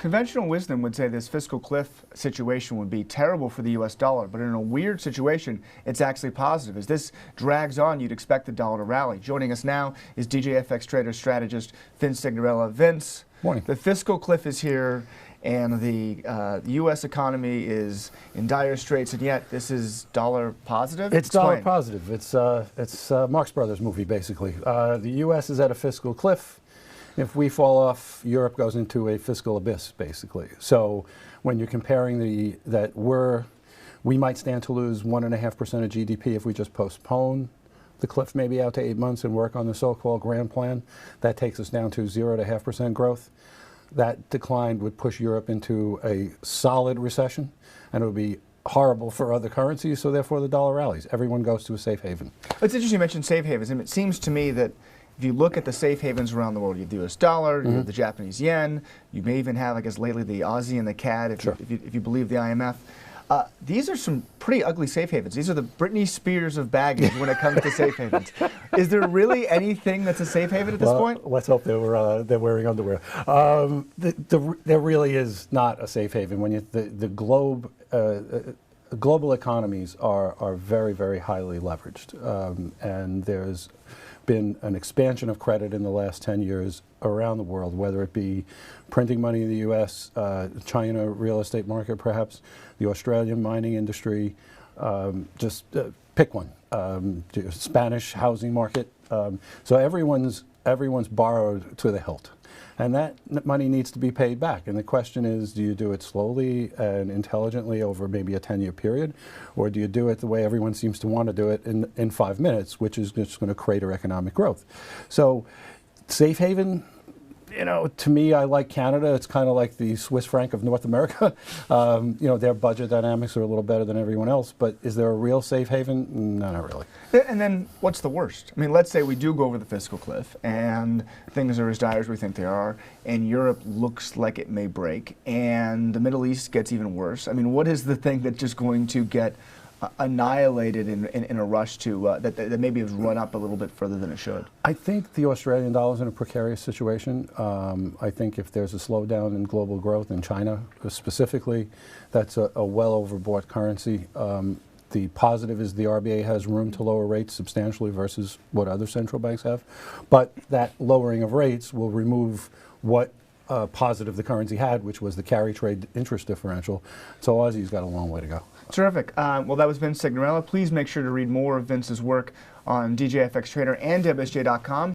conventional wisdom would say this fiscal cliff situation would be terrible for the U.S. dollar, but in a weird situation, it's actually positive. As this drags on, you'd expect the dollar to rally. Joining us now is DJFX trader strategist Vince Signorella. Vince, morning. The fiscal cliff is here, and the U.S. economy is in dire straits, and yet this is dollar positive? It's dollar positive. It's Marx Brothers movie, basically. The U.S. is at a fiscal cliff. If we fall off, Europe goes into a fiscal abyss, basically. So when you're comparing we might stand to lose 1.5% of GDP if we just postpone the cliff maybe out to 8 months and work on the so-called grand plan. That takes us down to 0.5% growth. That decline would push Europe into a solid recession, and it would be horrible for other currencies, so therefore the dollar rallies. Everyone goes to a safe haven. It's interesting you mentioned safe havens, and it seems to me that if you look at the safe havens around the world, you have the U.S. dollar, you have the Japanese yen, you may even have, I guess, lately the Aussie and the CAD, if you believe the IMF. These are some pretty ugly safe havens. These are the Britney Spears of baggage when it comes to safe havens. Is there really anything that's a safe haven at this point? Let's hope they're wearing underwear. There really is not a safe haven. When global economies are very, very highly leveraged, and there's been an expansion of credit in the last 10 years around the world, whether it be printing money in the U.S., China real estate market perhaps, the Australian mining industry, just pick one, Spanish housing market. So everyone's borrowed to the hilt. And that money needs to be paid back. And the question is, do you do it slowly and intelligently over maybe a 10-year period? Or do you do it the way everyone seems to want to do it in 5 minutes, which is just going to crater economic growth? So safe haven, to me, I like Canada. It's kind of like the Swiss franc of North America. Their budget dynamics are a little better than everyone else, but is there a real safe haven? No, not really. And then what's the worst? I mean, let's say we do go over the fiscal cliff and things are as dire as we think they are, and Europe looks like it may break, and the Middle East gets even worse. I mean, what is the thing that's just going to get annihilated in a rush to that maybe has run up a little bit further than it should? I think the Australian dollar is in a precarious situation. I think if there's a slowdown in global growth in China specifically, that's a well overbought currency. The positive is the RBA has room to lower rates substantially versus what other central banks have, but that lowering of rates will remove what positive the currency had, which was the carry trade interest differential. So Aussie's got a long way to go. Terrific. Well, that was Vince Signorella. Please make sure to read more of Vince's work on DJFX Trader and WSJ.com.